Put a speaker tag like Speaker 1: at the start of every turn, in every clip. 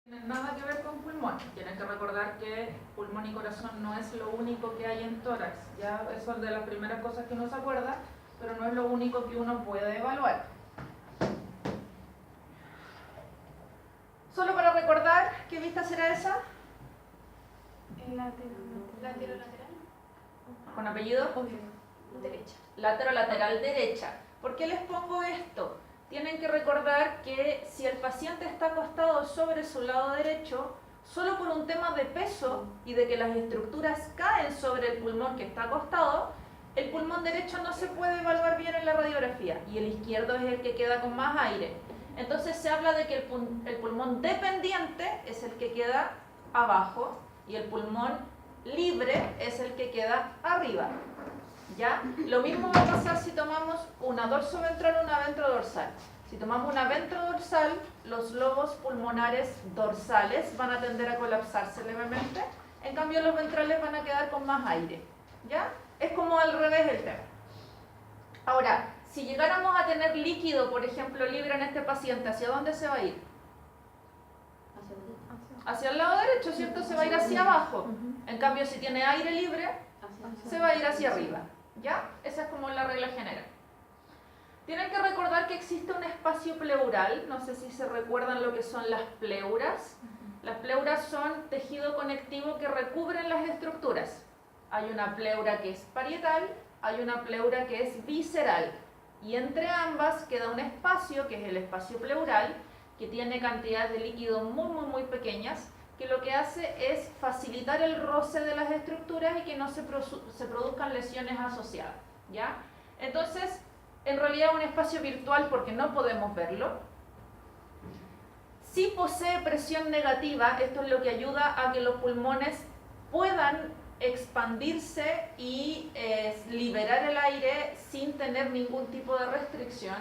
Speaker 1: tienen nada que ver con pulmón. Tienen que recordar que pulmón y corazón no es lo único que hay en tórax. Ya eso es de las primeras cosas que uno se acuerda, pero no es lo único que uno puede evaluar. Solo para recordar, ¿qué vista será esa?
Speaker 2: El lateral.
Speaker 1: ¿Con apellido?
Speaker 2: Derecha.
Speaker 1: Lateral derecha. ¿Por qué les pongo esto? Tienen que recordar que si el paciente está acostado sobre su lado derecho, solo por un tema de peso y de que las estructuras caen sobre el pulmón que está acostado, el pulmón derecho no se puede evaluar bien en la radiografía y el izquierdo es el que queda con más aire. Entonces se habla de que el pulmón dependiente es el que queda abajo y el pulmón libre es el que queda arriba. ¿Ya? Lo mismo va a pasar si tomamos una dorsoventral o una ventrodorsal. Si tomamos una ventrodorsal, los lobos pulmonares dorsales van a tender a colapsarse levemente, en cambio los ventrales van a quedar con más aire. ¿Ya? Es como al revés el tema. Ahora, si llegáramos a tener líquido, por ejemplo, libre en este paciente, ¿hacia dónde se va a ir? Hacia el lado derecho, ¿cierto? Se va a ir hacia abajo. En cambio, si tiene aire libre, se va a ir hacia arriba. ¿Ya? Esa es como la regla general. Tienen que recordar que existe un espacio pleural. No sé si se recuerdan lo que son las pleuras. Las pleuras son tejido conectivo que recubren las estructuras. Hay una pleura que es parietal, hay una pleura que es visceral. Y entre ambas queda un espacio, que es el espacio pleural, que tiene cantidades de líquido muy pequeñas, que lo que hace es facilitar el roce de las estructuras y que no se produzcan lesiones asociadas, ¿ya? Entonces, en realidad es un espacio virtual porque no podemos verlo. Si posee presión negativa, esto es lo que ayuda a que los pulmones puedan expandirse y liberar el aire sin tener ningún tipo de restricción.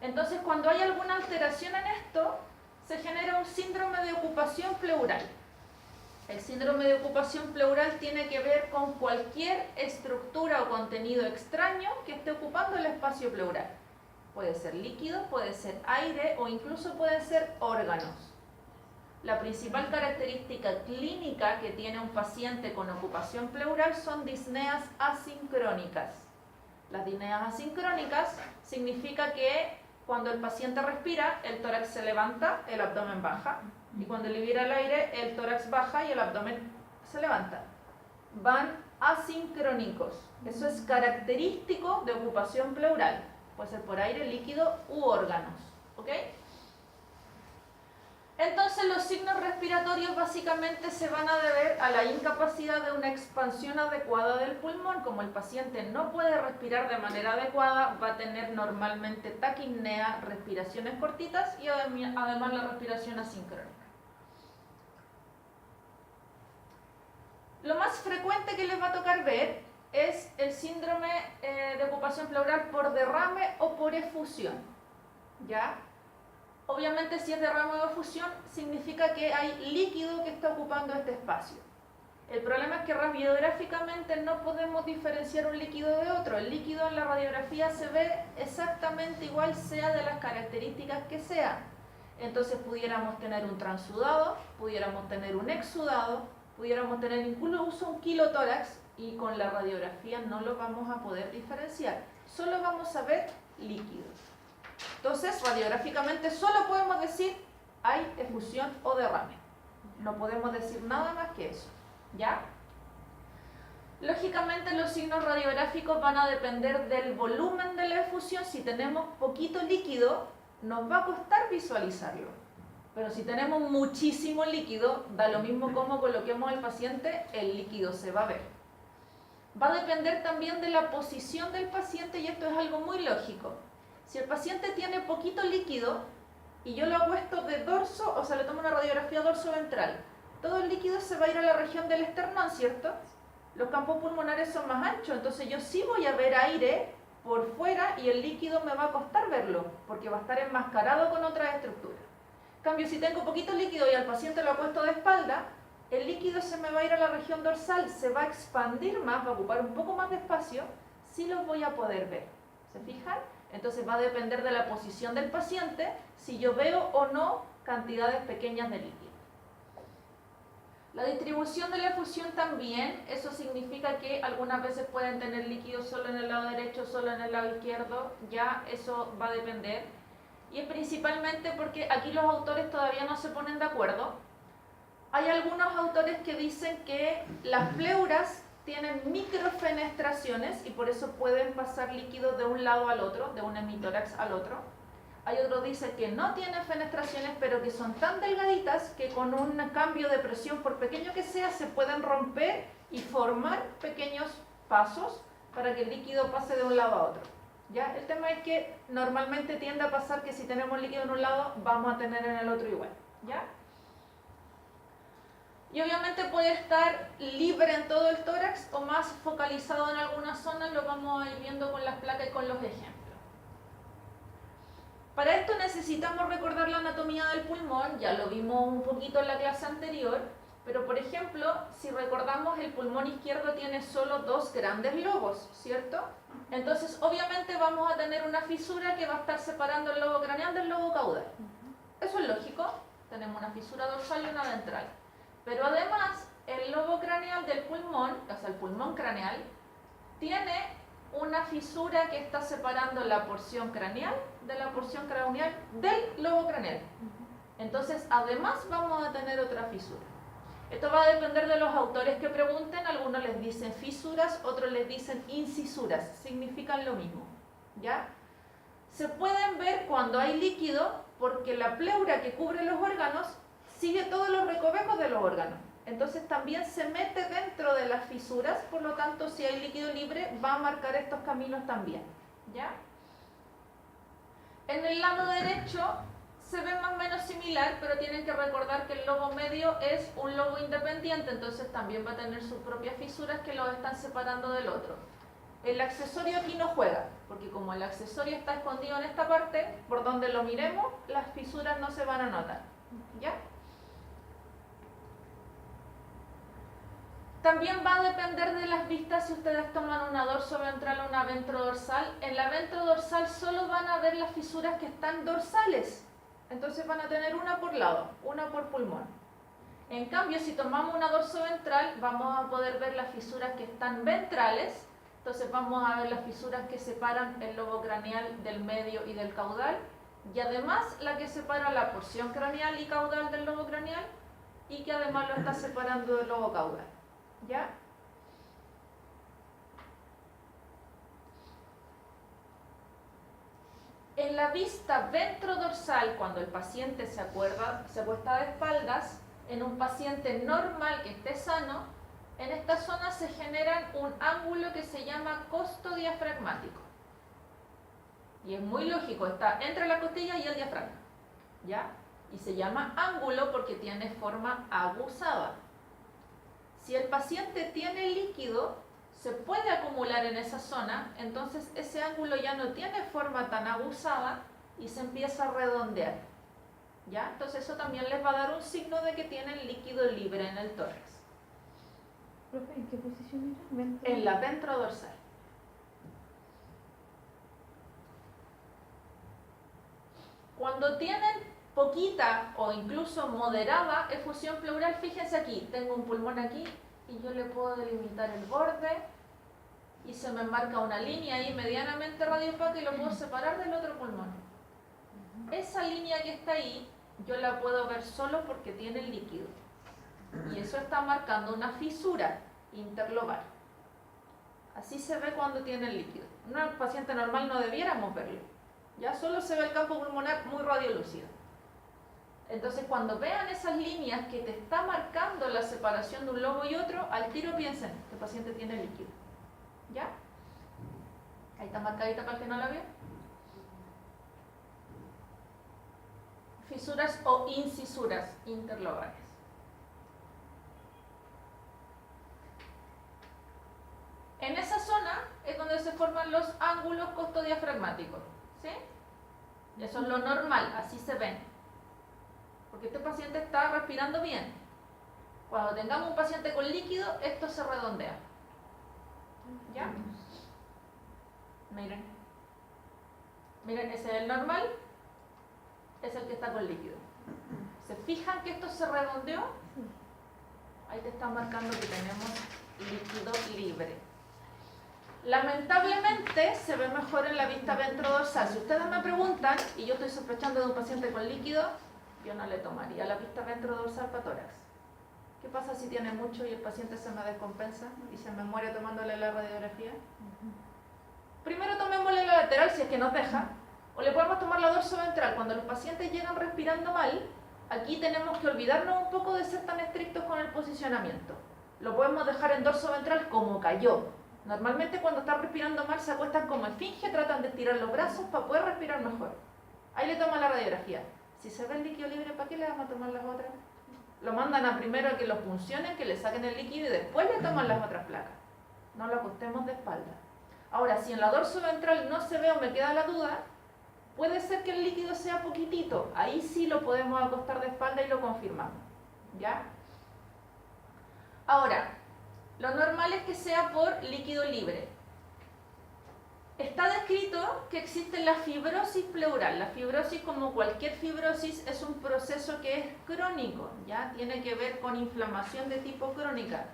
Speaker 1: Entonces, cuando hay alguna alteración en esto, se genera un síndrome de ocupación pleural. El síndrome de ocupación pleural tiene que ver con cualquier estructura o contenido extraño que esté ocupando el espacio pleural. Puede ser líquido, puede ser aire o incluso pueden ser órganos. La principal característica clínica que tiene un paciente con ocupación pleural son disneas asincrónicas. Las disneas asincrónicas significa que cuando el paciente respira, el tórax se levanta, el abdomen baja. Y cuando libera el aire, el tórax baja y el abdomen se levanta. Van asincrónicos. Eso es característico de ocupación pleural. Puede ser por aire, líquido u órganos. ¿Ok? Entonces los signos respiratorios básicamente se van a deber a la incapacidad de una expansión adecuada del pulmón. Como el paciente no puede respirar de manera adecuada, va a tener normalmente taquipnea, respiraciones cortitas y además la respiración asincrónica. Lo más frecuente que les va a tocar ver es el síndrome de ocupación pleural por derrame o por efusión. ¿Ya? Obviamente, si es derrame o efusión, significa que hay líquido que está ocupando este espacio. El problema es que radiográficamente no podemos diferenciar un líquido de otro. El líquido en la radiografía se ve exactamente igual, sea de las características que sea. Entonces pudiéramos tener un transudado, pudiéramos tener un exsudado, pudiéramos tener incluso un kilotórax y con la radiografía no lo vamos a poder diferenciar. Solo vamos a ver líquidos. Entonces, radiográficamente solo podemos decir hay efusión o derrame. No podemos decir nada más que eso. ¿Ya? Lógicamente, los signos radiográficos van a depender del volumen de la efusión. Si tenemos poquito líquido, nos va a costar visualizarlo. Pero si tenemos muchísimo líquido, da lo mismo cómo coloquemos al paciente, el líquido se va a ver. Va a depender también de la posición del paciente y esto es algo muy lógico. Si el paciente tiene poquito líquido y yo lo acuesto de dorso, o sea, le tomo una radiografía dorso-ventral, todo el líquido se va a ir a la región del esternón, ¿cierto? Los campos pulmonares son más anchos, entonces yo sí voy a ver aire por fuera y el líquido me va a costar verlo, porque va a estar enmascarado con otras estructuras. En cambio, si tengo poquito líquido y al paciente lo acuesto de espalda, el líquido se me va a ir a la región dorsal, se va a expandir más, va a ocupar un poco más de espacio, sí los voy a poder ver. ¿Se fijan? Entonces va a depender de la posición del paciente si yo veo o no cantidades pequeñas de líquido. La distribución de la efusión también, eso significa que algunas veces pueden tener líquido solo en el lado derecho, solo en el lado izquierdo, ya eso va a depender. Y es principalmente porque aquí los autores todavía no se ponen de acuerdo. Hay algunos autores que dicen que las pleuras tienen microfenestraciones y por eso pueden pasar líquido de un lado al otro, de un hemitórax al otro. Hay otros que dicen que no tienen fenestraciones, pero que son tan delgaditas que con un cambio de presión, por pequeño que sea, se pueden romper y formar pequeños pasos para que el líquido pase de un lado a otro. ¿Ya? El tema es que normalmente tiende a pasar que si tenemos líquido en un lado, vamos a tener en el otro igual. ¿Ya? Y obviamente puede estar libre en todo el tórax o más focalizado en algunas zonas, lo vamos a ir viendo con las placas y con los ejemplos. Para esto necesitamos recordar la anatomía del pulmón, ya lo vimos un poquito en la clase anterior, pero por ejemplo, si recordamos, el pulmón izquierdo tiene solo dos grandes lobos, ¿cierto? Entonces obviamente vamos a tener una fisura que va a estar separando el lobo craneal del lobo caudal. Eso es lógico, tenemos una fisura dorsal y una ventral. Pero además, el lobo craneal del pulmón, o sea, el pulmón craneal, tiene una fisura que está separando la porción craneal de la porción craneal del lobo craneal. Entonces, además vamos a tener otra fisura. Esto va a depender de los autores que pregunten. Algunos les dicen fisuras, otros les dicen incisuras. Significan lo mismo, ¿ya? Se pueden ver cuando hay líquido porque la pleura que cubre los órganos sigue todos los recovecos de los órganos. Entonces también se mete dentro de las fisuras, por lo tanto, si hay líquido libre, va a marcar estos caminos también, ¿ya? En el lado derecho se ve más o menos similar, pero tienen que recordar que el lobo medio es un lobo independiente, entonces también va a tener sus propias fisuras que lo están separando del otro. El accesorio aquí no juega, porque como el accesorio está escondido en esta parte, por donde lo miremos, las fisuras no se van a notar, ¿ya? También va a depender de las vistas si ustedes toman una dorsoventral o una ventrodorsal. En la ventrodorsal solo van a ver las fisuras que están dorsales. Entonces van a tener una por lado, una por pulmón. En cambio, si tomamos una dorsoventral, vamos a poder ver las fisuras que están ventrales. Entonces vamos a ver las fisuras que separan el lobo craneal del medio y del caudal. Y además la que separa la porción craneal y caudal del lobo craneal y que además lo está separando del lobo caudal. ¿Ya? En la vista ventrodorsal, cuando el paciente se acuesta de espaldas, en un paciente normal que esté sano, en esta zona se genera un ángulo que se llama costo diafragmático. Y es muy lógico, está entre la costilla y el diafragma, ¿ya? Y se llama ángulo porque tiene forma aguzada. Si el paciente tiene líquido, se puede acumular en esa zona, entonces ese ángulo ya no tiene forma tan aguzada y se empieza a redondear, ¿ya? Entonces eso también les va a dar un signo de que tienen líquido libre en el tórax.
Speaker 3: Profe, ¿en qué posición era?
Speaker 1: En la ventrodorsal. Cuando tienen poquita o incluso moderada efusión pleural, fíjense aquí, tengo un pulmón aquí y yo le puedo delimitar el borde y se me marca una línea ahí medianamente radiopaca y lo puedo separar del otro pulmón. Esa línea que está ahí, yo la puedo ver solo porque tiene líquido y eso está marcando una fisura interlobar. Así se ve cuando tiene líquido. Un paciente normal no debiéramos verlo, ya solo se ve el campo pulmonar muy radiolúcido. Entonces cuando vean esas líneas que te está marcando la separación de un lobo y otro, al tiro piensen que el paciente tiene líquido, ¿ya? Ahí está marcadita para el que no la vea. Fisuras o incisuras interlobares. En esa zona es donde se forman los ángulos costodiafragmáticos, ¿sí? Eso es lo normal, así se ven. Porque este paciente está respirando bien. Cuando tengamos un paciente con líquido, esto se redondea. ¿Ya? Miren. Miren, ese es el normal, es el que está con líquido. ¿Se fijan que esto se redondeó? Ahí te está marcando que tenemos líquido libre. Lamentablemente se ve mejor en la vista ventrodorsal. Si ustedes me preguntan, y yo estoy sospechando de un paciente con líquido, yo no le tomaría la vista ventrodorsal para tórax. ¿Qué pasa si tiene mucho y el paciente se me descompensa y se me muere tomándole la radiografía? Primero tomémosle la lateral si es que nos deja, o le podemos tomar la dorsoventral. Cuando los pacientes llegan respirando mal, aquí tenemos que olvidarnos un poco de ser tan estrictos con el posicionamiento. Lo podemos dejar en dorsoventral como cayó. Normalmente cuando están respirando mal se acuestan como esfinge, tratan de estirar los brazos para poder respirar mejor. Ahí le toman la radiografía. Si se ve el líquido libre, ¿para qué le vamos a tomar las otras? Lo mandan a primero a que lo funcionen, que le saquen el líquido y después le toman las otras placas. No lo acostemos de espalda. Ahora, si en la dorsoventral no se ve o me queda la duda, puede ser que el líquido sea poquitito. Ahí sí lo podemos acostar de espalda y lo confirmamos. ¿Ya? Ahora, lo normal es que sea por líquido libre. Está descrito que existe la fibrosis pleural. La fibrosis, como cualquier fibrosis, es un proceso que es crónico, ¿ya? Tiene que ver con inflamación de tipo crónica.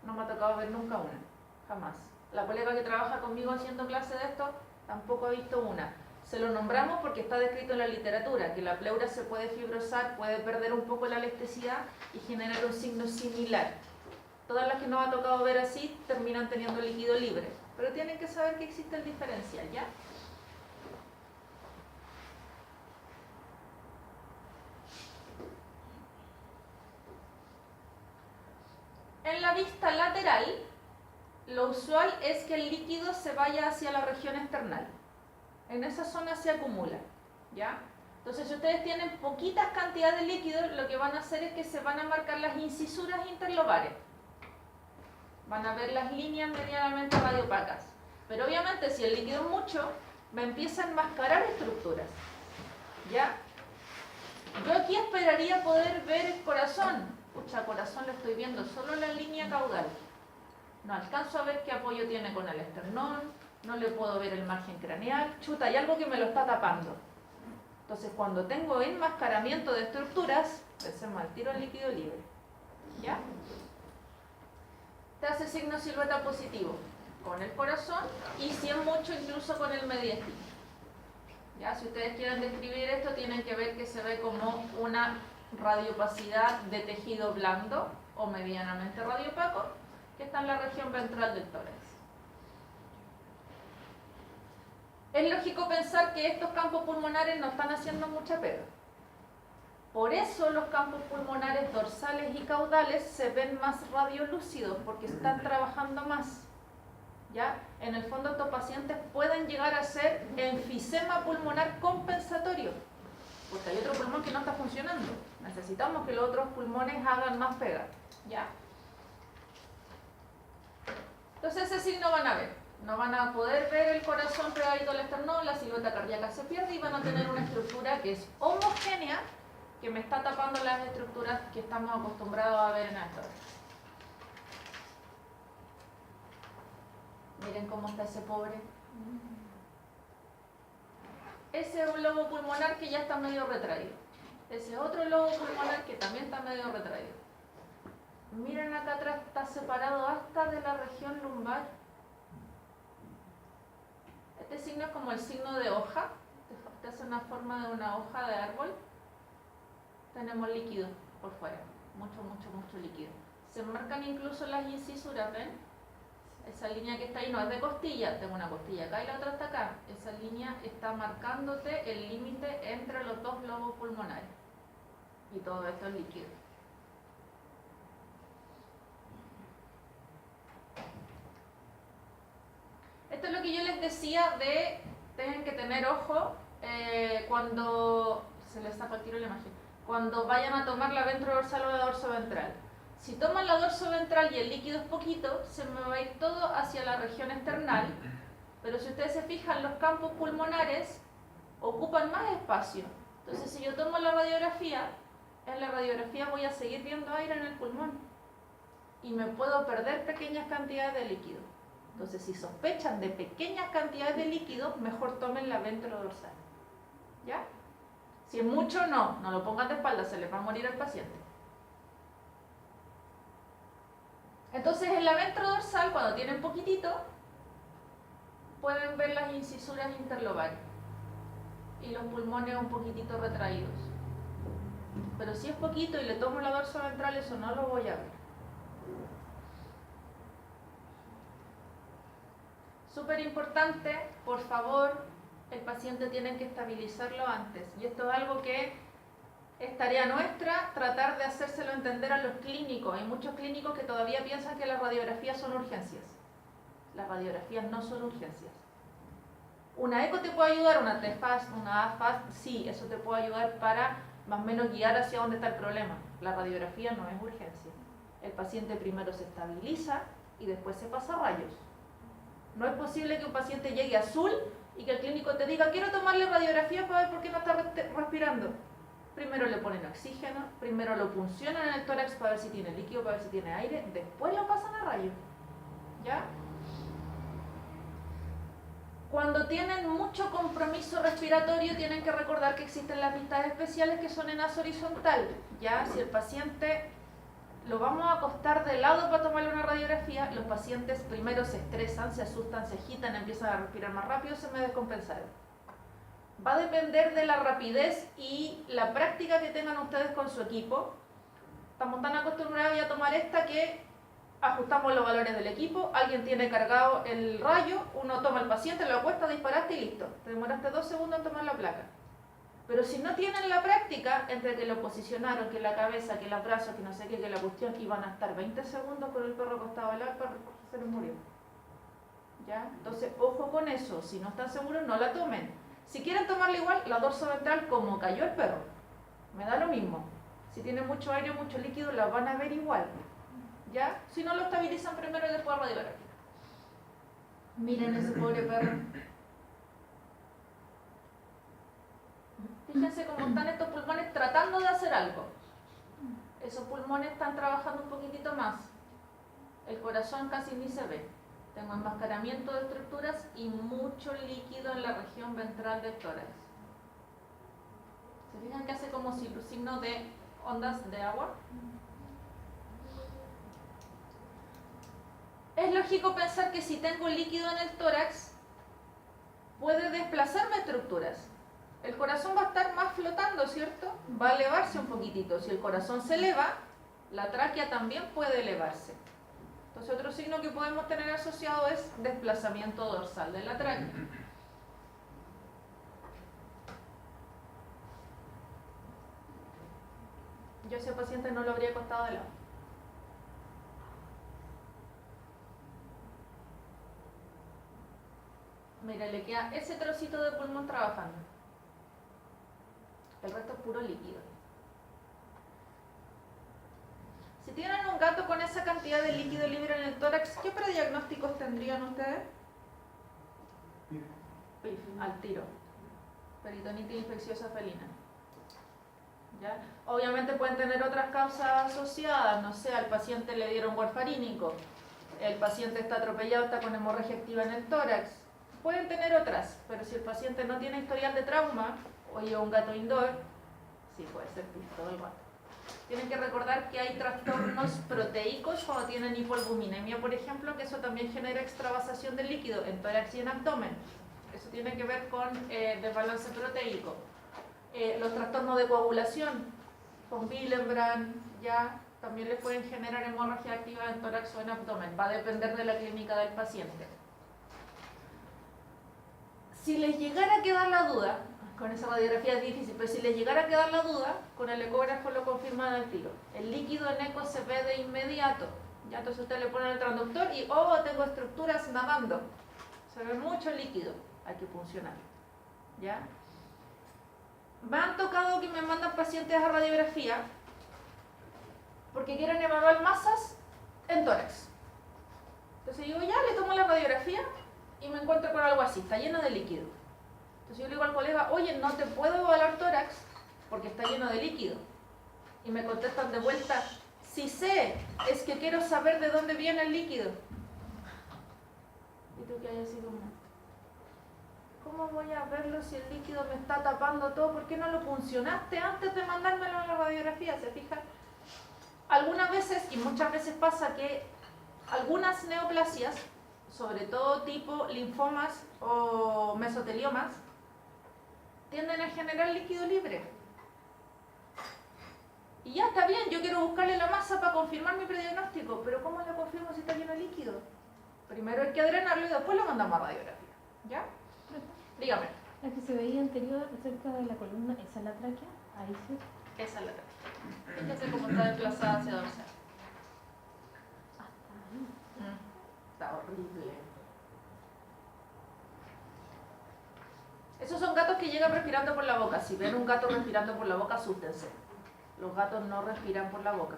Speaker 1: No me ha tocado ver nunca una, jamás. La colega que trabaja conmigo haciendo clase de esto, tampoco ha visto una. Se lo nombramos porque está descrito en la literatura, que la pleura se puede fibrosar, puede perder un poco la elasticidad y generar un signo similar. Todas las que nos ha tocado ver así terminan teniendo líquido libre. Pero tienen que saber que existe el diferencial, ¿ya? En la vista lateral, lo usual es que el líquido se vaya hacia la región external. En esa zona se acumula, ¿ya? Entonces, si ustedes tienen poquitas cantidades de líquido, lo que van a hacer es que se van a marcar las incisuras interlobares. Van a ver las líneas medianamente radiopacas. Pero obviamente si el líquido es mucho, me empieza a enmascarar estructuras. ¿Ya? Yo aquí esperaría poder ver el corazón. Pucha, corazón lo estoy viendo solo en la línea caudal. No alcanzo a ver qué apoyo tiene con el esternón, no le puedo ver el margen craneal. Chuta, hay algo que me lo está tapando. Entonces cuando tengo enmascaramiento de estructuras, pensemos al tiro el líquido libre. ¿Ya? Te hace signo silueta positivo con el corazón y si es mucho incluso con el mediastino. Ya, si ustedes quieren describir esto tienen que ver que se ve como una radiopacidad de tejido blando o medianamente radiopaco que está en la región ventral del tórax. Es lógico pensar que estos campos pulmonares no están haciendo mucha pega. Por eso los campos pulmonares dorsales y caudales se ven más radiolúcidos, porque están trabajando más. ¿Ya? En el fondo estos pacientes pueden llegar a ser enfisema pulmonar compensatorio, porque hay otro pulmón que no está funcionando. Necesitamos que los otros pulmones hagan más pega. ¿Ya? Entonces ese signo van a ver. No van a poder ver el corazón pegadito al esternón, la silueta cardíaca se pierde y van a tener una estructura que es homogénea, que me está tapando las estructuras que estamos acostumbrados a ver en esto. Miren cómo está ese pobre. Ese es un lobo pulmonar que ya está medio retraído. Ese otro lobo pulmonar que también está medio retraído. Miren acá atrás, está separado hasta de la región lumbar. Este signo es como el signo de hoja. Te hace una forma de una hoja de árbol. Tenemos líquido por fuera, mucho líquido. Se marcan incluso las incisuras, ¿ven? Esa línea que está ahí no es de costilla, tengo una costilla acá y la otra está acá. Esa línea está marcándote el límite entre los dos lobos pulmonares. Y todo esto es líquido. Esto es lo que yo les decía de, tienen que tener ojo cuando, se les saca el tiro la imagen, cuando vayan a tomar la ventrodorsal o la dorsoventral. Si toman la dorsoventral y el líquido es poquito, se me va a ir todo hacia la región external, pero si ustedes se fijan, los campos pulmonares ocupan más espacio. Entonces, si yo tomo la radiografía, en la radiografía voy a seguir viendo aire en el pulmón y me puedo perder pequeñas cantidades de líquido. Entonces, si sospechan de pequeñas cantidades de líquido, mejor tomen la ventrodorsal. ¿Ya? Si es mucho, no lo pongan de espalda, se les va a morir al paciente. Entonces en la ventrodorsal, cuando tienen poquitito, pueden ver las incisuras interlobarias y los pulmones un poquitito retraídos. Pero si es poquito y le tomo la dorsoventral, eso no lo voy a ver. Súper importante, por favor, el paciente tiene que estabilizarlo antes. Y esto es algo que es tarea nuestra, tratar de hacérselo entender a los clínicos. Hay muchos clínicos que todavía piensan que las radiografías son urgencias. Las radiografías no son urgencias. Una eco te puede ayudar, una TFAST, una AFAST, sí, eso te puede ayudar para más o menos guiar hacia dónde está el problema. La radiografía no es urgencia. El paciente primero se estabiliza y después se pasa a rayos. No es posible que un paciente llegue azul y que el clínico te diga, quiero tomarle radiografía para ver por qué no está respirando. Primero le ponen oxígeno, primero lo puncionan en el tórax para ver si tiene líquido, para ver si tiene aire, después lo pasan a rayos. ¿Ya? Cuando tienen mucho compromiso respiratorio, tienen que recordar que existen las pistas especiales que son en asa horizontal. Ya, si el paciente lo vamos a acostar de lado para tomarle una radiografía, los pacientes primero se estresan, se asustan, se agitan, empiezan a respirar más rápido, se me descompensaron. Va a depender de la rapidez y la práctica que tengan ustedes con su equipo. Estamos tan acostumbrados ya a tomar esta que ajustamos los valores del equipo, alguien tiene cargado el rayo, uno toma al paciente, lo acuesta, disparaste y listo. Te demoraste 2 segundos en tomar la placa. Pero si no tienen la práctica, entre que lo posicionaron, que la cabeza, que los brazos, que no sé qué, que la cuestión, y van a estar 20 segundos con el perro acostado al lado, el perro se les murió. ¿Ya? Entonces, ojo con eso, si no están seguros, no la tomen. Si quieren tomarla igual, la dorsoventral como cayó el perro, me da lo mismo. Si tiene mucho aire, mucho líquido, la van a ver igual. ¿Ya? Si no lo estabilizan primero y después radiografía. Miren ese pobre perro. Fíjense cómo están estos pulmones tratando de hacer algo. Esos pulmones están trabajando un poquitito más. El corazón casi ni se ve. Tengo enmascaramiento de estructuras y mucho líquido en la región ventral del tórax. ¿Se fijan que hace como signo de ondas de agua? Es lógico pensar que si tengo líquido en el tórax, puede desplazarme estructuras. El corazón va a estar más flotando, ¿cierto? Va a elevarse un poquitito. Si el corazón se eleva, la tráquea también puede elevarse. Entonces otro signo que podemos tener asociado es desplazamiento dorsal de la tráquea. Yo a ese paciente no lo habría acostado de lado. Mira, le queda ese trocito de pulmón trabajando. El resto es puro líquido. Si tienen un gato con esa cantidad de líquido libre en el tórax, ¿qué prediagnósticos tendrían ustedes? PIF, al tiro. Peritonitis infecciosa felina. ¿Ya? Obviamente pueden tener otras causas asociadas, no sé, al paciente le dieron warfarínico, el paciente está atropellado, está con hemorragia activa en el tórax. Pueden tener otras, pero si el paciente no tiene historial de trauma, o lleva un gato indoor, sí puede ser PIF todo el rato. Tienen que recordar que hay trastornos proteicos cuando tienen hipoalbuminemia, por ejemplo, que eso también genera extravasación de líquido en tórax y en abdomen. Eso tiene que ver con desbalance proteico. Los trastornos de coagulación, con Willebrand, ya también les pueden generar hemorragia activa en tórax o en abdomen. Va a depender de la clínica del paciente. Si les llegara a quedar la duda, con esa radiografía es difícil, pero si les llegara a quedar la duda, con el ecógrafo lo confirman al tiro. El líquido en eco se ve de inmediato. Ya entonces usted le pone el transductor y oh, tengo estructuras nadando. Se ve mucho líquido, hay que funcionar. ¿Ya? Me han tocado que me mandan pacientes a radiografía porque quieren evaluar masas en tórax. Entonces yo ya le tomo la radiografía y me encuentro con algo así, está lleno de líquido. Entonces yo le digo al colega, oye, no te puedo evaluar tórax porque está lleno de líquido. Y me contestan de vuelta, sí sé, es que quiero saber de dónde viene el líquido. Y tú que hayas sido una. ¿cómo voy a verlo si el líquido me está tapando todo? ¿Por qué no lo puncionaste antes de mandármelo a la radiografía? ¿Se fijan? Algunas veces, y muchas veces pasa que algunas neoplasias, sobre todo tipo linfomas o mesoteliomas, tienden a generar líquido libre. Y ya está bien, yo quiero buscarle la masa para confirmar mi prediagnóstico, pero ¿cómo lo confirmo si está lleno de líquido? Primero hay que drenarlo y después lo mandamos a radiografía. ¿Ya? Dígame.
Speaker 3: La que se veía anterior, cerca de la columna, ¿esa es la tráquea? Ahí sí.
Speaker 1: Esa es la tráquea. Fíjese cómo está desplazada hacia dorsal.
Speaker 3: Hasta ahí.
Speaker 1: Está horrible. Esos son gatos que llegan respirando por la boca. Si ven un gato respirando por la boca, asústense. Los gatos no respiran por la boca.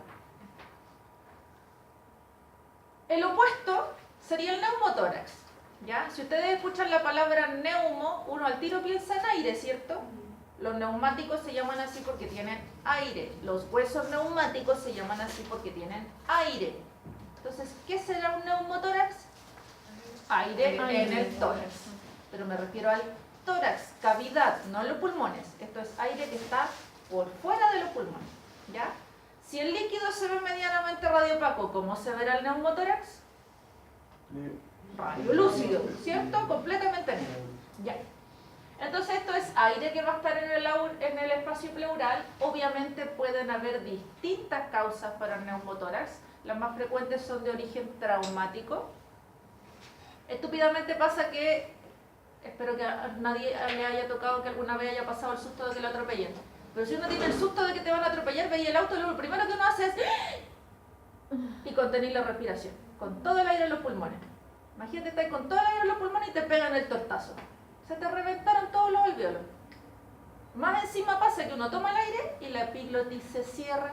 Speaker 1: El opuesto sería el neumotórax. ¿Ya? Si ustedes escuchan la palabra neumo, uno al tiro piensa en aire, ¿cierto? Los neumáticos se llaman así porque tienen aire. Los huesos neumáticos se llaman así porque tienen aire. Entonces, ¿qué será un neumotórax? Aire en el tórax. Pero me refiero al tórax, cavidad, no los pulmones. Esto es aire que está por fuera de los pulmones. ¿Ya? Si el líquido se ve medianamente radiopaco, ¿cómo se verá el neumotórax? Radiolúcido, ¿cierto? Completamente negro. Ya. Entonces esto es aire que va a estar en el espacio pleural. Obviamente pueden haber distintas causas para el neumotórax. Las más frecuentes son de origen traumático. Estúpidamente pasa que, espero que a nadie le haya tocado que alguna vez haya pasado el susto de que lo atropellen. Pero si uno tiene el susto de que te van a atropellar, veis el auto y lo primero que uno hace es y contener la respiración, con todo el aire en los pulmones. Imagínate, estás con todo el aire en los pulmones y te pegan el tortazo. Se te reventaron todos los alvéolos. Más encima pasa que uno toma el aire y la epiglotis se cierra.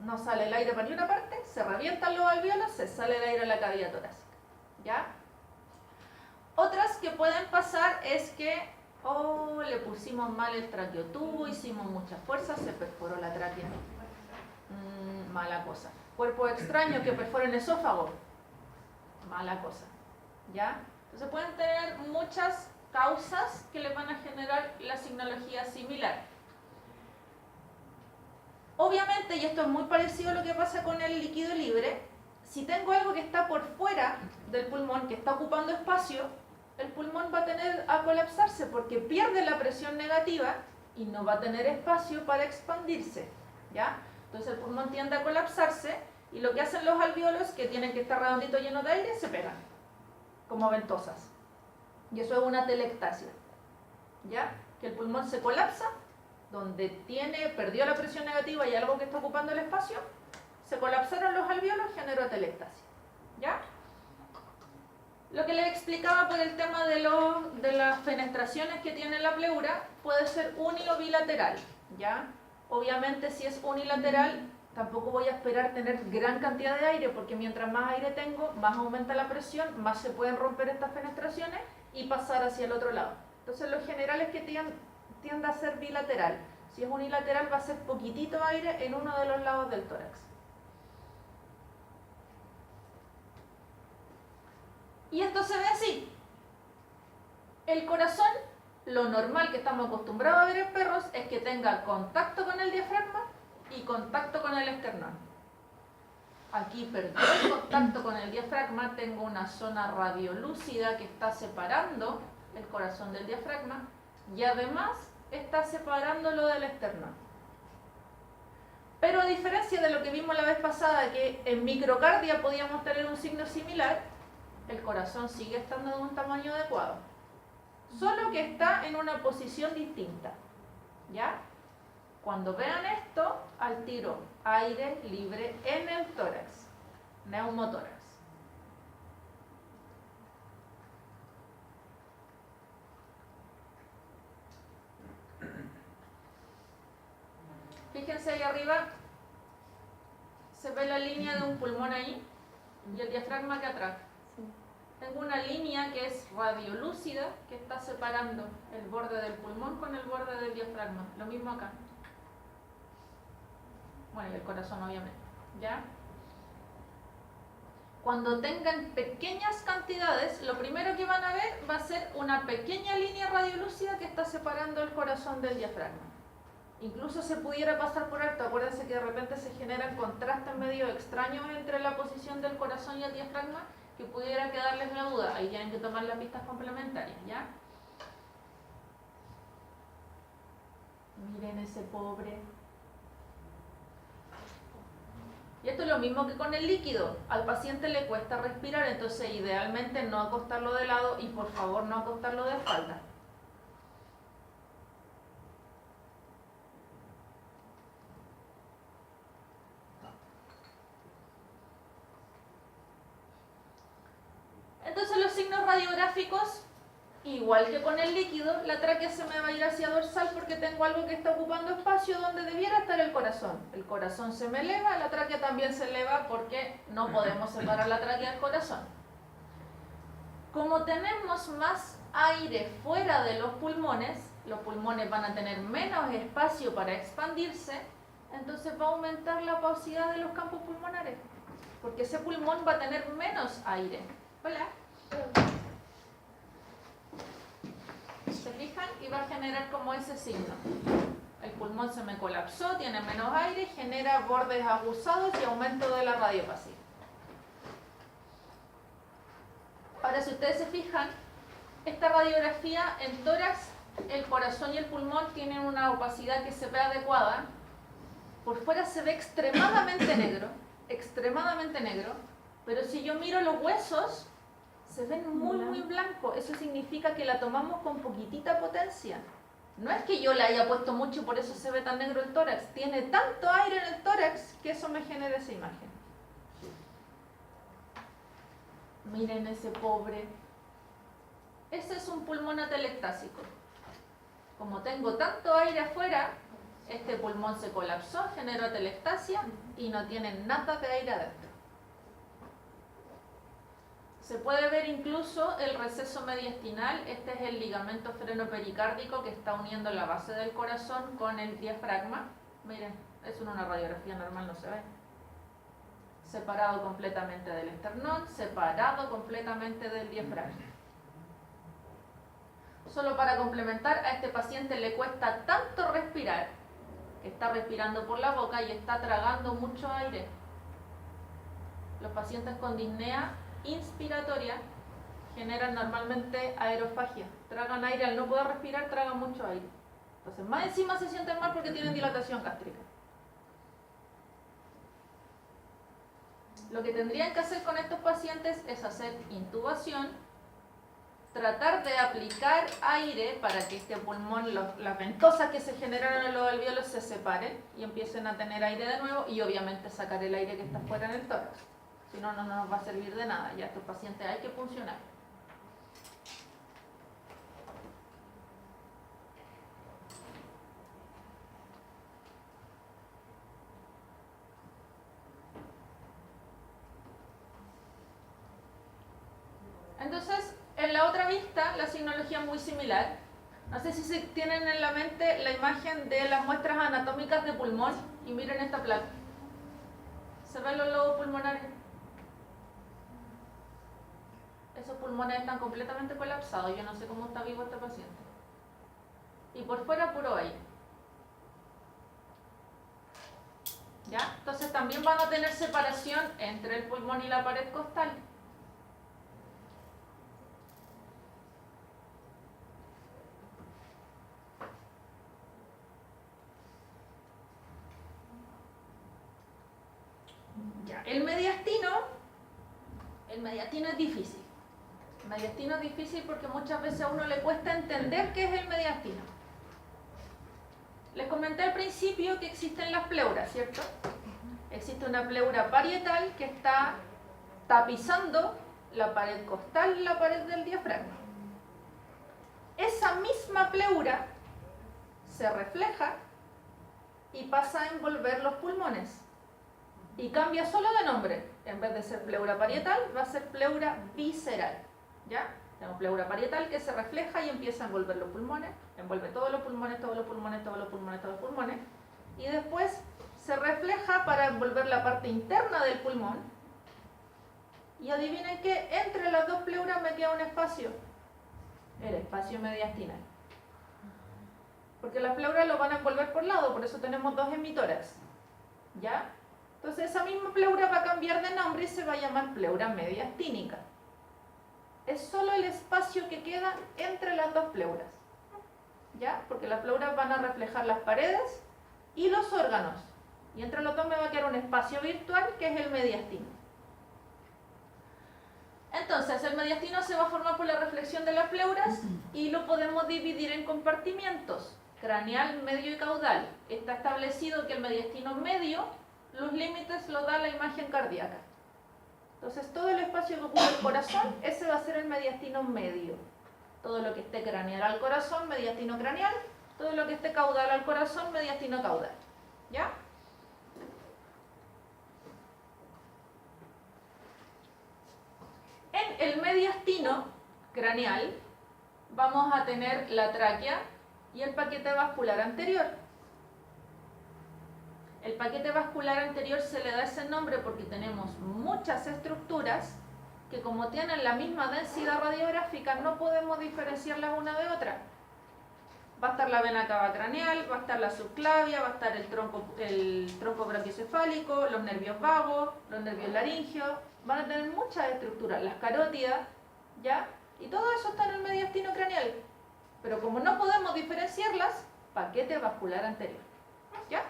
Speaker 1: No sale el aire para ni una parte, se revientan los alvéolos, se sale el aire a la cavidad torácica. ¿Ya? Otras que pueden pasar es que le pusimos mal el traqueotubo, hicimos mucha fuerza, se perforó la tráquea. Mala cosa. Cuerpo extraño que perfora el esófago. Mala cosa. ¿Ya? Entonces pueden tener muchas causas que les van a generar la signología similar. Obviamente, y esto es muy parecido a lo que pasa con el líquido libre, si tengo algo que está por fuera del pulmón, que está ocupando espacio, el pulmón va a tender a colapsarse porque pierde la presión negativa y no va a tener espacio para expandirse. ¿Ya? Entonces el pulmón tiende a colapsarse y lo que hacen los alvéolos, que tienen que estar redonditos llenos de aire, se pegan como ventosas. Y eso es una telectasia. ¿Ya? Que el pulmón se colapsa, donde perdió la presión negativa y algo que está ocupando el espacio, se colapsaron los alvéolos, generó telectasia. ¿Ya? Lo que les explicaba por el tema de las fenestraciones que tiene la pleura puede ser uni o bilateral. ¿Ya? Obviamente, si es unilateral, tampoco voy a esperar tener gran cantidad de aire, porque mientras más aire tengo, más aumenta la presión, más se pueden romper estas fenestraciones y pasar hacia el otro lado. Entonces, lo general es que tiende a ser bilateral. Si es unilateral, va a ser poquitito aire en uno de los lados del tórax. Y esto se ve así. El corazón, lo normal que estamos acostumbrados a ver en perros es que tenga contacto con el diafragma y contacto con el esternón. Aquí perdió el contacto con el diafragma, tengo una zona radiolúcida que está separando el corazón del diafragma y además está separándolo del esternón. Pero a diferencia de lo que vimos la vez pasada, que en microcardia podíamos tener un signo similar, el corazón sigue estando de un tamaño adecuado, solo que está en una posición distinta. ¿Ya? Cuando vean esto, al tiro, aire libre en el tórax, neumotórax. Fíjense ahí arriba, se ve la línea de un pulmón ahí y el diafragma acá atrás. Tengo una línea que es radiolúcida que está separando el borde del pulmón con el borde del diafragma. Lo mismo acá. Bueno, y el corazón obviamente. ¿Ya? Cuando tengan pequeñas cantidades, lo primero que van a ver va a ser una pequeña línea radiolúcida que está separando el corazón del diafragma. Incluso se pudiera pasar por alto, acuérdense que de repente se generan contrastes medio extraños entre la posición del corazón y el diafragma, que pudiera quedarles la duda. Ahí tienen que tomar las pistas complementarias, ¿ya? Miren ese pobre. Y esto es lo mismo que con el líquido. Al paciente le cuesta respirar, entonces idealmente no acostarlo de lado y por favor no acostarlo de espalda. Entonces los signos radiográficos, igual que con el líquido, la tráquea se me va a ir hacia dorsal porque tengo algo que está ocupando espacio donde debiera estar el corazón. El corazón se me eleva, la tráquea también se eleva porque no podemos separar la tráquea del corazón. Como tenemos más aire fuera de los pulmones van a tener menos espacio para expandirse, entonces va a aumentar la pausidad de los campos pulmonares, porque ese pulmón va a tener menos aire. Hola. ¿Se fijan? Y va a generar como ese signo. El pulmón se me colapsó, tiene menos aire, genera bordes aguzados y aumento de la radiopasía. Ahora, si ustedes se fijan, esta radiografía en tórax, el corazón y el pulmón tienen una opacidad que se ve adecuada. Por fuera se ve extremadamente negro, pero si yo miro los huesos, se ven muy blancos. Eso significa que la tomamos con poquitita potencia. No es que yo la haya puesto mucho y por eso se ve tan negro el tórax. Tiene tanto aire en el tórax que eso me genera esa imagen. Miren ese pobre. Ese es un pulmón atelectásico. Como tengo tanto aire afuera, este pulmón se colapsó, generó atelectasia y no tiene nada de aire adentro. Se puede ver incluso el receso mediastinal. Este es el ligamento frenopericárdico que está uniendo la base del corazón con el diafragma. Miren, eso en una radiografía normal no se ve. Separado completamente del esternón, separado completamente del diafragma. Solo para complementar, a este paciente le cuesta tanto respirar, que está respirando por la boca y está tragando mucho aire. Los pacientes con disnea inspiratoria generan normalmente aerofagia. Tragan aire, al no poder respirar, tragan mucho aire. Entonces, más encima se sienten mal porque tienen dilatación gástrica. Lo que tendrían que hacer con estos pacientes es hacer intubación, tratar de aplicar aire para que este pulmón, las ventosas que se generaron en los alvéolos se separen y empiecen a tener aire de nuevo, y obviamente sacar el aire que está fuera en el tórax. Si no, no nos va a servir de nada. Ya estos pacientes hay que funcionar. Entonces, en la otra vista, la signología es muy similar. No sé si se tienen en la mente la imagen de las muestras anatómicas de pulmón, y miren esta placa. ¿Se ven los lobos pulmonares? Esos pulmones están completamente colapsados. Yo no sé cómo está vivo este paciente. Y por fuera puro aire. ¿Ya? Entonces también van a tener separación entre el pulmón y la pared costal. Ya. El mediastino es difícil. El mediastino es difícil porque muchas veces a uno le cuesta entender qué es el mediastino. Les comenté al principio que existen las pleuras, ¿cierto? Existe una pleura parietal que está tapizando la pared costal y la pared del diafragma. Esa misma pleura se refleja y pasa a envolver los pulmones. Y cambia solo de nombre. En vez de ser pleura parietal, va a ser pleura visceral. ¿Ya? Tenemos pleura parietal que se refleja y empieza a envolver los pulmones. Envuelve todos los pulmones, todos los pulmones, todos los pulmones, todos los pulmones. Y después se refleja para envolver la parte interna del pulmón. Y adivinen que entre las dos pleuras me queda un espacio, el espacio mediastinal. Porque las pleuras lo van a envolver por lado, por eso tenemos dos emitoras. ¿Ya? Entonces esa misma pleura va a cambiar de nombre y se va a llamar pleura mediastínica. Es solo el espacio que queda entre las dos pleuras. ¿Ya? Porque las pleuras van a reflejar las paredes y los órganos. Y entre los dos me va a quedar un espacio virtual que es el mediastino. Entonces, el mediastino se va a formar por la reflexión de las pleuras y lo podemos dividir en compartimientos, craneal, medio y caudal. Está establecido que el mediastino medio, los límites lo da la imagen cardíaca. Entonces, todo el espacio que ocupa el corazón, ese va a ser el mediastino medio. Todo lo que esté craneal al corazón, mediastino craneal. Todo lo que esté caudal al corazón, mediastino caudal. ¿Ya? En el mediastino craneal vamos a tener la tráquea y el paquete vascular anterior. El paquete vascular anterior se le da ese nombre porque tenemos muchas estructuras que como tienen la misma densidad radiográfica no podemos diferenciarlas una de otra. Va a estar la vena cava craneal, va a estar la subclavia, va a estar el tronco brachiocefálico, los nervios vagos, los nervios laríngeos, van a tener muchas estructuras, las carótidas, ¿ya? Y todo eso está en el mediastino craneal. Pero como no podemos diferenciarlas, paquete vascular anterior, ¿ya?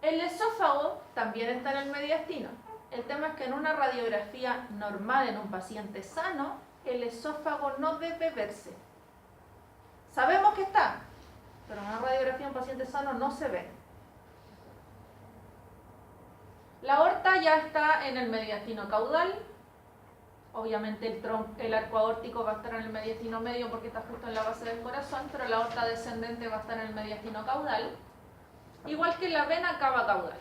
Speaker 1: El esófago también está en el mediastino. El tema es que en una radiografía normal en un paciente sano, el esófago no debe verse. Sabemos que está, pero en una radiografía en un paciente sano no se ve. La aorta ya está en el mediastino caudal. Obviamente el arco aórtico va a estar en el mediastino medio porque está justo en la base del corazón, pero la aorta descendente va a estar en el mediastino caudal. Igual que la vena cava caudal.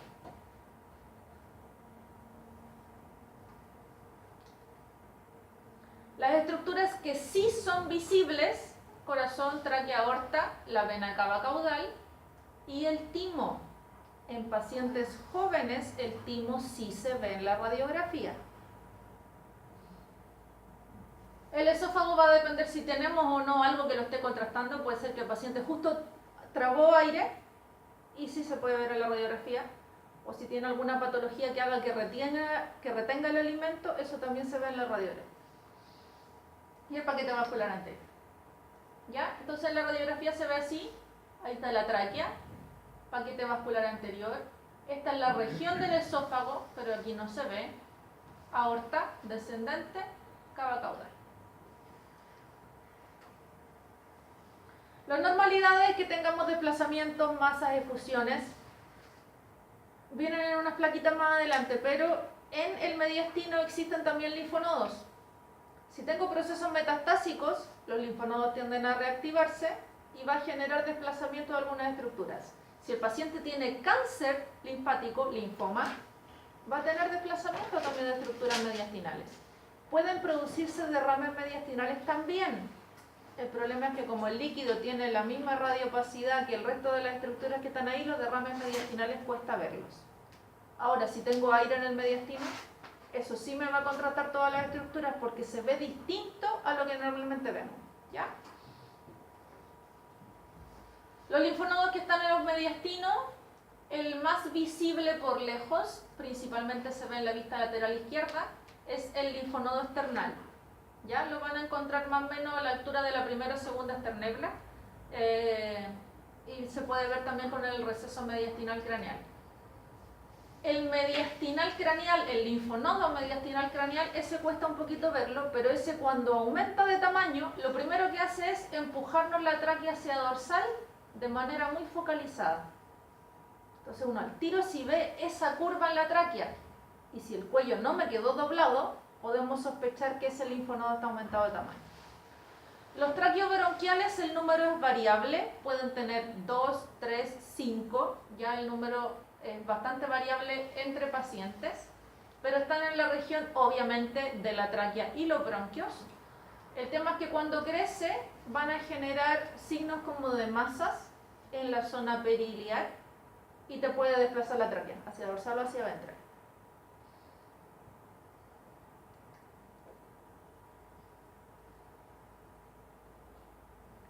Speaker 1: Las estructuras que sí son visibles, corazón, tráquea, aorta, la vena cava caudal y el timo. En pacientes jóvenes el timo sí se ve en la radiografía. El esófago va a depender si tenemos o no algo que lo esté contrastando. Puede ser que el paciente justo tragó aire y sí se puede ver en la radiografía, o si tiene alguna patología que haga que retenga el alimento, eso también se ve en la radiografía. Y el paquete vascular anterior. ¿Ya? Entonces en la radiografía se ve así, ahí está la tráquea, paquete vascular anterior, esta es la región del esófago, pero aquí no se ve, aorta, descendente, cava caudal. La normalidad es que tengamos desplazamientos, masas, efusiones. Vienen en unas plaquitas más adelante, pero en el mediastino existen también linfonodos. Si tengo procesos metastásicos, los linfonodos tienden a reactivarse y va a generar desplazamiento de algunas estructuras. Si el paciente tiene cáncer linfático, linfoma, va a tener desplazamiento también de estructuras mediastinales. Pueden producirse derrames mediastinales también. El problema es que como el líquido tiene la misma radiopacidad que el resto de las estructuras que están ahí, los derrames mediastinales cuesta verlos. Ahora, si tengo aire en el mediastino, eso sí me va a contrastar todas las estructuras porque se ve distinto a lo que normalmente vemos. ¿Ya? Los linfonodos que están en los mediastinos, el más visible por lejos, principalmente se ve en la vista lateral izquierda, es el linfonodo external. ¿Ya? Lo van a encontrar más o menos a la altura de la primera o segunda esternebla y se puede ver también con el receso mediastinal craneal. El mediastinal craneal, el linfonodo mediastinal craneal, ese cuesta un poquito verlo, pero ese cuando aumenta de tamaño, lo primero que hace es empujarnos la tráquea hacia dorsal de manera muy focalizada. Entonces uno al tiro si ve esa curva en la tráquea y si el cuello no me quedó doblado, podemos sospechar que ese linfonodo está aumentado de tamaño. Los traqueobronquiales, el número es variable, pueden tener 2, 3, 5, ya el número es bastante variable entre pacientes, pero están en la región obviamente de la tráquea y los bronquios. El tema es que cuando crece van a generar signos como de masas en la zona periliar y te puede desplazar la tráquea, hacia dorsal o hacia ventral.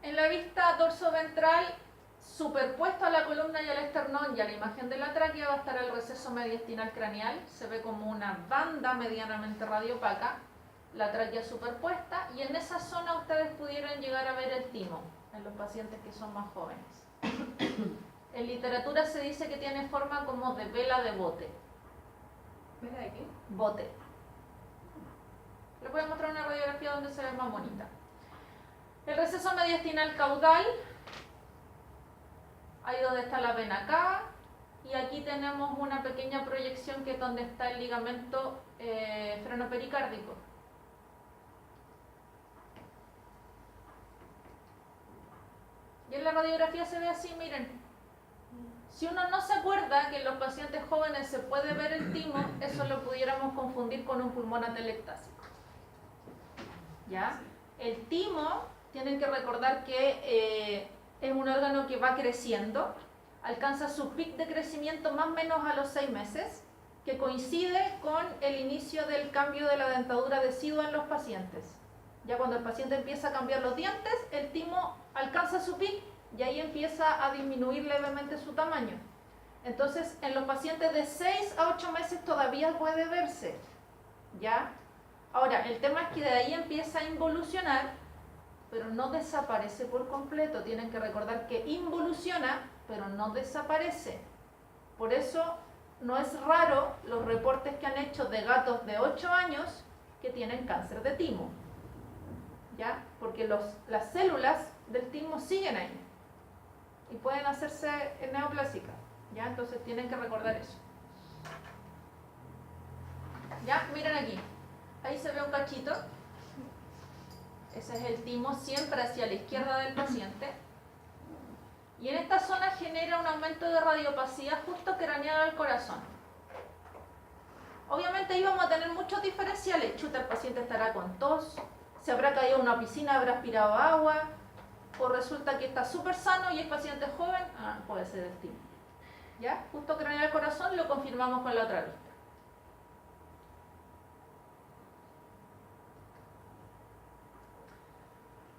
Speaker 1: En la vista dorsoventral, superpuesto a la columna y al esternón y a la imagen de la tráquea, va a estar el receso mediastinal craneal. Se ve como una banda medianamente radiopaca, la tráquea superpuesta, y en esa zona ustedes pudieron llegar a ver el timo en los pacientes que son más jóvenes. En literatura se dice que tiene forma como de vela de bote.
Speaker 2: ¿Vela de qué?
Speaker 1: Bote. Les voy a mostrar una radiografía donde se ve más bonita. El receso mediastinal caudal, ahí donde está la vena cava, y aquí tenemos una pequeña proyección que es donde está el ligamento frenopericárdico. Y en la radiografía se ve así, miren. Si uno no se acuerda que en los pacientes jóvenes se puede ver el timo, eso lo pudiéramos confundir con un pulmón atelectásico. ¿Ya? El timo, tienen que recordar que es un órgano que va creciendo, alcanza su pic de crecimiento más o menos a los 6 meses, que coincide con el inicio del cambio de la dentadura decidua en los pacientes. Ya cuando el paciente empieza a cambiar los dientes, el timo alcanza su pic y ahí empieza a disminuir levemente su tamaño. Entonces, en los pacientes de 6 a 8 meses todavía puede verse, ¿ya? Ahora, el tema es que de ahí empieza a involucionar, pero no desaparece por completo. Tienen que recordar que involuciona, pero no desaparece. Por eso, no es raro los reportes que han hecho de gatos de 8 años que tienen cáncer de timo, ¿ya? Porque las células del timo siguen ahí y pueden hacerse neoplásicas, ¿ya? Entonces tienen que recordar eso. ¿Ya? Miren aquí, ahí se ve un cachito, ese es el timo, siempre hacia la izquierda del paciente, y en esta zona genera un aumento de radiopatía justo craneal al corazón. Obviamente ahí vamos a tener muchos diferenciales. Chuta, el paciente estará con tos, se habrá caído a una piscina, habrá aspirado agua, o resulta que está súper sano y es paciente joven, puede ser el timo. ¿Ya? Justo craneal al corazón, lo confirmamos con la otra vista.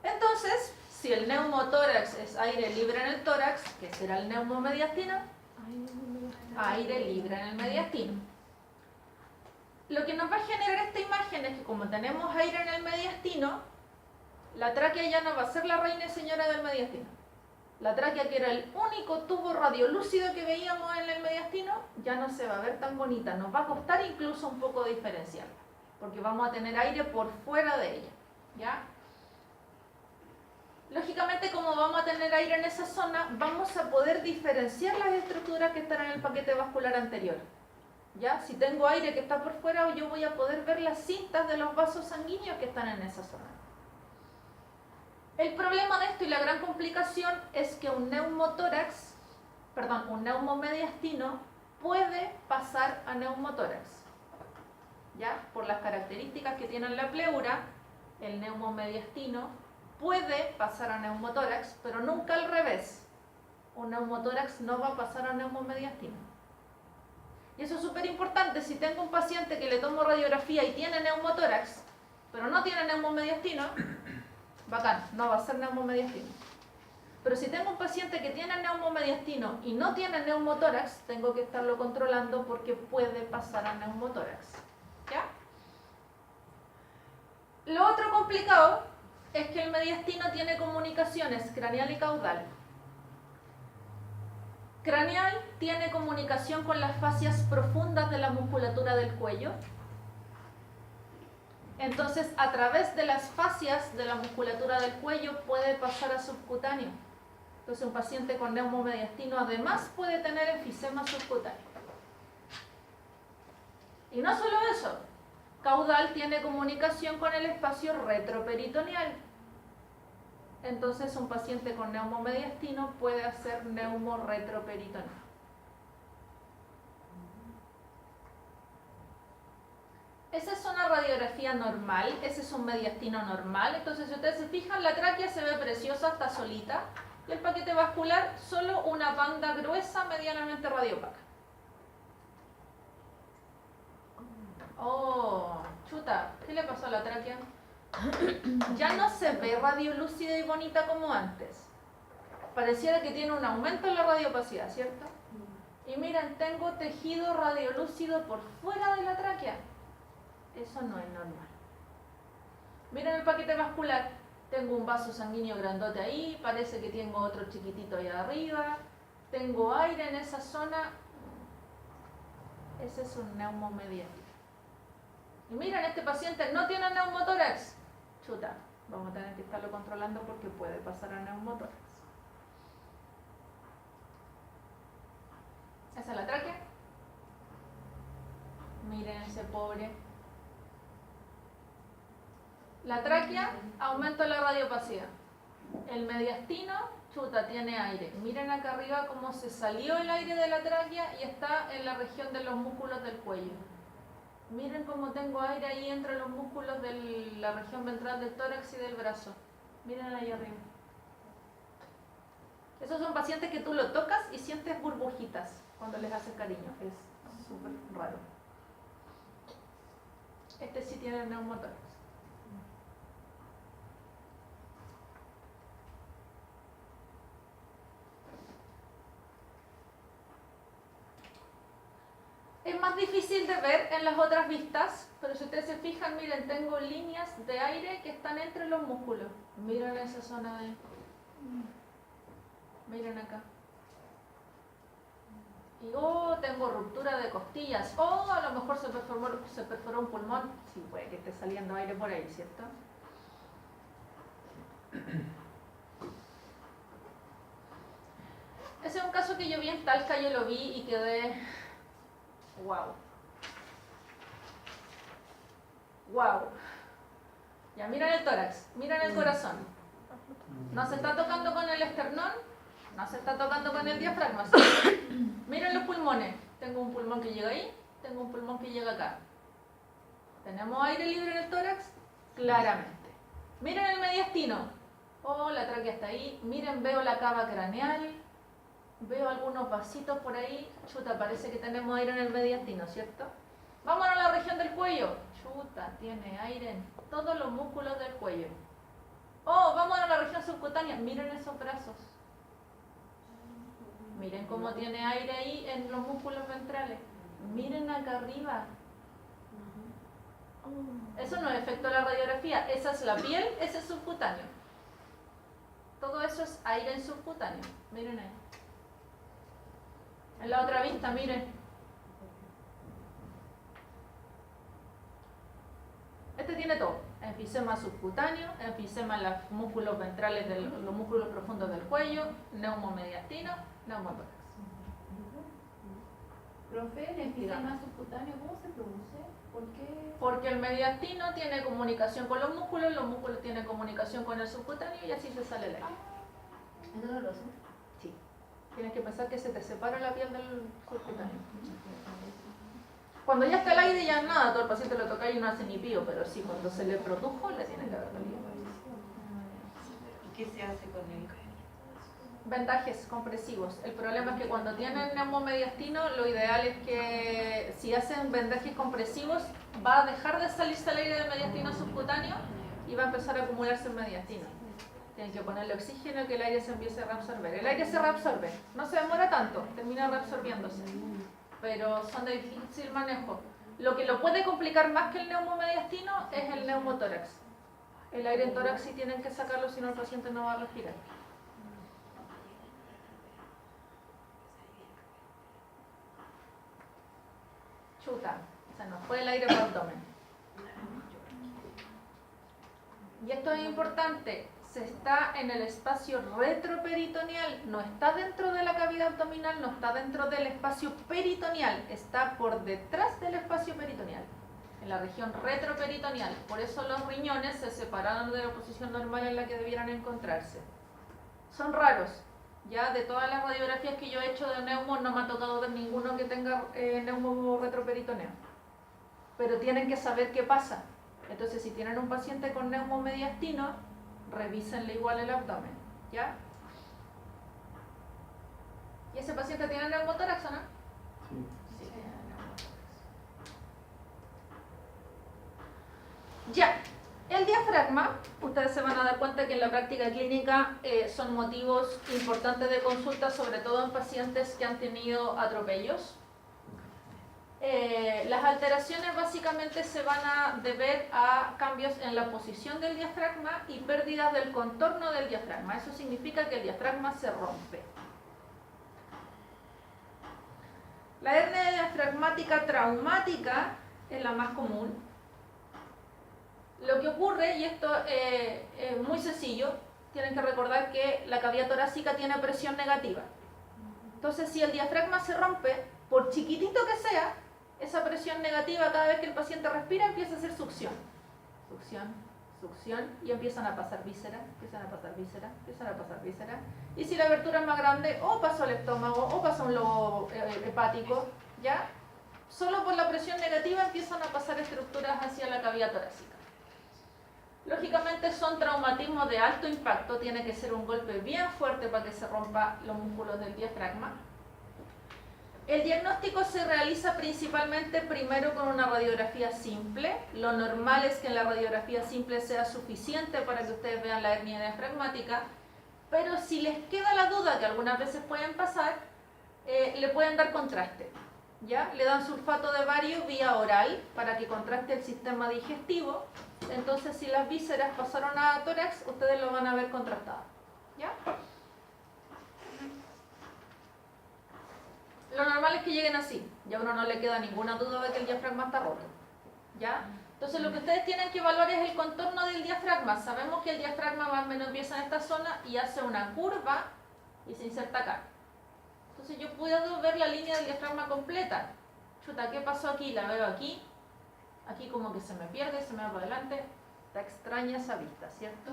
Speaker 1: Entonces, si el neumotórax es aire libre en el tórax, ¿qué será el neumomediastino? Aire libre en el mediastino. Lo que nos va a generar esta imagen es que como tenemos aire en el mediastino, la tráquea ya no va a ser la reina y señora del mediastino. La tráquea, que era el único tubo radiolúcido que veíamos en el mediastino, ya no se va a ver tan bonita. Nos va a costar incluso un poco diferenciarla, porque vamos a tener aire por fuera de ella, ¿ya? Lógicamente, como vamos a tener aire en esa zona, vamos a poder diferenciar las estructuras que están en el paquete vascular anterior. ¿Ya? Si tengo aire que está por fuera, yo voy a poder ver las cintas de los vasos sanguíneos que están en esa zona. El problema de esto y la gran complicación es que un neumomediastino puede pasar a neumotórax. ¿Ya? Por las características que tiene la pleura, el neumomediastino puede pasar a neumotórax, pero nunca al revés. Un neumotórax no va a pasar a neumomediastino. Y eso es súper importante. Si tengo un paciente que le tomo radiografía y tiene neumotórax, pero no tiene neumomediastino, bacán, no va a ser neumomediastino. Pero si tengo un paciente que tiene neumomediastino y no tiene neumotórax, tengo que estarlo controlando porque puede pasar a neumotórax. ¿Ya? Lo otro complicado es que el mediastino tiene comunicaciones craneal y caudal. Craneal tiene comunicación con las fascias profundas de la musculatura del cuello. Entonces, a través de las fascias de la musculatura del cuello puede pasar a subcutáneo. Entonces, un paciente con neumomediastino además puede tener enfisema subcutáneo. Y no solo eso, caudal tiene comunicación con el espacio retroperitoneal. Entonces, un paciente con neumomediastino puede hacer neumorretroperitoneal. Esa es una radiografía normal, ese es un mediastino normal. Entonces, si ustedes se fijan, la tráquea se ve preciosa, está solita, y el paquete vascular solo una banda gruesa medianamente radioopaca. Oh, chuta, ¿qué le pasó a la tráquea? Ya no se ve radiolúcida y bonita como antes. Pareciera que tiene un aumento en la radiopacidad, ¿cierto? Y miren, tengo tejido radiolúcido por fuera de la tráquea. Eso no es normal. Miren el paquete vascular. Tengo un vaso sanguíneo grandote ahí, parece que tengo otro chiquitito allá arriba. Tengo aire en esa zona. Ese es un neumomediático. Y miren, este paciente no tiene neumotórax. Chuta, vamos a tener que estarlo controlando porque puede pasar a neumotórax. Esa es la tráquea. Miren ese pobre. La tráquea aumenta la radiopacidad. El mediastino, chuta, tiene aire. Miren acá arriba cómo se salió el aire de la tráquea y está en la región de los músculos del cuello. Miren cómo tengo aire ahí entre los músculos de la región ventral del tórax y del brazo. Miren ahí arriba. Esos son pacientes que tú lo tocas y sientes burbujitas cuando les haces cariño. Es súper raro. Este sí tiene neumotórax. Es más difícil de ver en las otras vistas, pero si ustedes se fijan, miren, tengo líneas de aire que están entre los músculos. Miren esa zona de... Miren acá. Y tengo ruptura de costillas. A lo mejor se perforó un pulmón. Sí, puede que esté saliendo aire por ahí, ¿cierto? Ese es un caso que yo vi en Talca, yo lo vi y quedé... ¡Wow! ¡Wow! Ya, miren el tórax, miren el corazón. No se está tocando con el esternón, no se está tocando con el diafragma. ¿Sí? Miren los pulmones. Tengo un pulmón que llega ahí, tengo un pulmón que llega acá. ¿Tenemos aire libre en el tórax? Claramente. Miren el mediastino. La tráquea está ahí. Miren, veo la cava craneal. Veo algunos vasitos por ahí. Chuta, parece que tenemos aire en el mediastino, ¿cierto? Vámonos a la región del cuello. Chuta, tiene aire en todos los músculos del cuello. Vámonos a la región subcutánea. Miren esos brazos. Miren cómo tiene aire ahí en los músculos ventrales. Miren acá arriba. Eso no es efecto de la radiografía. Esa es la piel, ese es subcutáneo. Todo eso es aire en subcutáneo. Miren ahí. En la otra vista, miren. Este tiene todo. Enfisema subcutáneo, enfisema en los músculos ventrales, los músculos profundos del cuello, neumomediastino, neumotórax.
Speaker 2: Profe, el enfisema subcutáneo, ¿cómo se produce? ¿Por qué?
Speaker 1: Porque el mediastino tiene comunicación con los músculos tienen comunicación con el subcutáneo y así se sale el aire.
Speaker 2: ¿Es doloroso?
Speaker 1: Sí. Tienes que pensar que se te separa la piel del subcutáneo. Cuando ya está el aire ya nada, todo el paciente lo toca y no hace ni pío, pero sí, cuando se le produjo le tiene que haber dolido.
Speaker 4: ¿Qué se hace con él?
Speaker 1: Vendajes compresivos. El problema es que cuando tienen neumomediastino, lo ideal es que si hacen vendajes compresivos, va a dejar de salirse el aire del mediastino subcutáneo y va a empezar a acumularse el mediastino. Tienen que ponerle oxígeno y que el aire se empiece a reabsorber. El aire se reabsorbe, no se demora tanto, termina reabsorbiéndose, pero son de difícil manejo. Lo que lo puede complicar más que el neumomediastino es el neumotórax. El aire en tórax sí tienen que sacarlo, si no el paciente no va a respirar. Chuta, se nos fue el aire por abdomen. Y esto es importante, se está en el espacio retroperitoneal, no está dentro de la cavidad abdominal, no está dentro del espacio peritoneal, está por detrás del espacio peritoneal, en la región retroperitoneal. Por eso los riñones se separaron de la posición normal en la que debieran encontrarse. Son raros. Ya de todas las radiografías que yo he hecho de neumo no me ha tocado ver ninguno que tenga neumo retroperitoneo. Pero tienen que saber qué pasa. Entonces si tienen un paciente con neumomediastino, revísenle igual el abdomen, ¿ya? ¿Y ese paciente tiene neumotórax o no?
Speaker 5: Sí.
Speaker 1: Sí, tiene neumotórax. Ya, el diafragma, ustedes se van a dar cuenta que en la práctica clínica son motivos importantes de consulta, sobre todo en pacientes que han tenido atropellos. Las alteraciones básicamente se van a deber a cambios en la posición del diafragma y pérdidas del contorno del diafragma. Eso significa que el diafragma se rompe. La hernia diafragmática traumática es la más común. Lo que ocurre, y esto es muy sencillo, tienen que recordar que la cavidad torácica tiene presión negativa. Entonces, si el diafragma se rompe, por chiquitito que sea, esa presión negativa cada vez que el paciente respira empieza a hacer succión. Succión, succión, y empiezan a pasar vísceras, empiezan a pasar vísceras, empiezan a pasar vísceras. Y si la abertura es más grande, o pasa al estómago, o pasa a un lobo hepático, ¿ya? Solo por la presión negativa empiezan a pasar estructuras hacia la cavidad torácica. Lógicamente son traumatismos de alto impacto, tiene que ser un golpe bien fuerte para que se rompa los músculos del diafragma. El diagnóstico se realiza principalmente primero con una radiografía simple. Lo normal es que en la radiografía simple sea suficiente para que ustedes vean la hernia diafragmática, pero si les queda la duda, que algunas veces pueden pasar, le pueden dar contraste. ¿Ya? Le dan sulfato de bario vía oral para que contraste el sistema digestivo. Entonces, si las vísceras pasaron a tórax, ustedes lo van a ver contrastado. ¿Ya? Lo normal es que lleguen así. Ya a uno no le queda ninguna duda de que el diafragma está roto. ¿Ya? Entonces, lo que ustedes tienen que evaluar es el contorno del diafragma. Sabemos que el diafragma más o menos empieza en esta zona y hace una curva y se inserta acá. Entonces yo puedo ver la línea del diafragma completa. Chuta, ¿qué pasó aquí? La veo aquí. Aquí como que se me pierde, se me va para adelante. Está extraña esa vista, ¿cierto?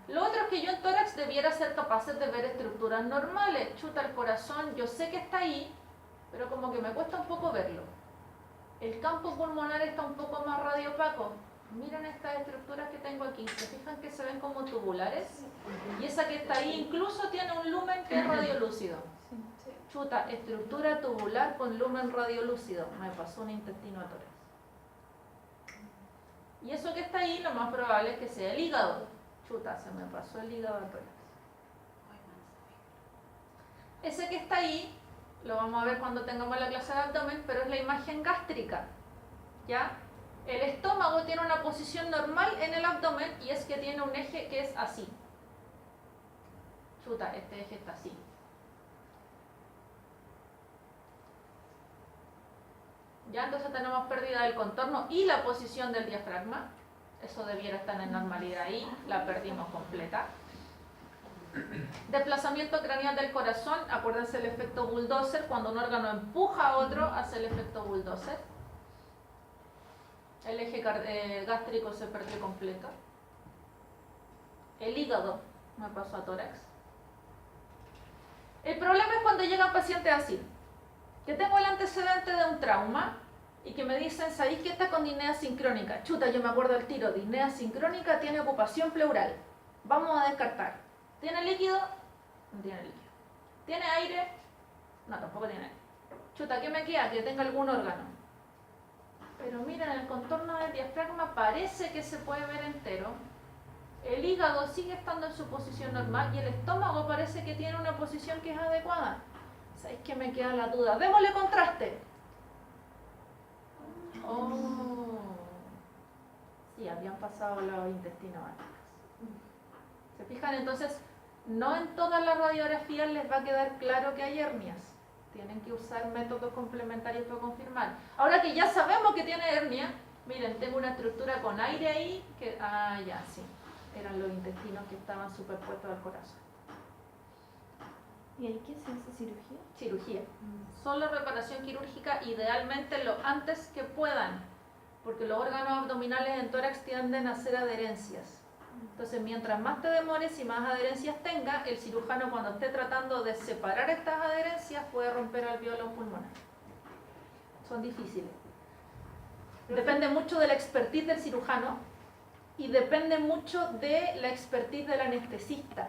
Speaker 1: Lo otro es que yo en tórax debiera ser capaz de ver estructuras normales. Chuta, el corazón, yo sé que está ahí, pero como que me cuesta un poco verlo. El campo pulmonar está un poco más radiopaco. Miren estas estructuras que tengo aquí. ¿Se fijan que se ven como tubulares? Y esa que está ahí incluso tiene un lumen que es radiolúcido. Chuta, estructura tubular con lumen radiolúcido. Me pasó un intestino a tórax. Y eso que está ahí, lo más probable es que sea el hígado. Chuta, se me pasó el hígado a tórax. Ese que está ahí, lo vamos a ver cuando tengamos la clase de abdomen, pero es la imagen gástrica. ¿Ya? El estómago tiene una posición normal en el abdomen y es que tiene un eje que es así. Chuta, este eje está así. Ya, entonces tenemos pérdida del contorno y la posición del diafragma. Eso debiera estar en normalidad ahí, la perdimos completa. Desplazamiento craneal del corazón, acuérdense el efecto bulldozer, cuando un órgano empuja a otro, hace el efecto bulldozer. El eje gástrico se perdió completo. El hígado me pasó a tórax. El problema es cuando llegan pacientes así, que tengo el antecedente de un trauma y que me dicen, ¿sabéis que está con disnea sincrónica? Chuta, yo me acuerdo del tiro, disnea sincrónica tiene ocupación pleural. Vamos a descartar. ¿Tiene líquido? No tiene líquido. ¿Tiene aire? No, tampoco tiene aire. Chuta, ¿qué me queda? Que tenga algún órgano. Pero miren, el contorno del diafragma parece que se puede ver entero. El hígado sigue estando en su posición normal y el estómago parece que tiene una posición que es adecuada. ¿Sabéis que me queda la duda? Démosle contraste. Oh. Sí, habían pasado los intestinos antes. ¿Se fijan? Entonces, no en todas las radiografías les va a quedar claro que hay hernias. Tienen que usar métodos complementarios para confirmar. Ahora que ya sabemos que tiene hernia, miren, tengo una estructura con aire ahí, que, ya, sí, eran los intestinos que estaban superpuestos al corazón.
Speaker 3: ¿Y ahí qué se hace? ¿Cirugía?
Speaker 1: Cirugía. Solo reparación quirúrgica, idealmente lo antes que puedan, porque los órganos abdominales en tórax tienden a hacer adherencias. Entonces, mientras más te demores y más adherencias tenga, el cirujano cuando esté tratando de separar estas adherencias puede romper alvéolos pulmonares. Son difíciles. Depende mucho de la expertise del cirujano y depende mucho de la expertise del anestesista.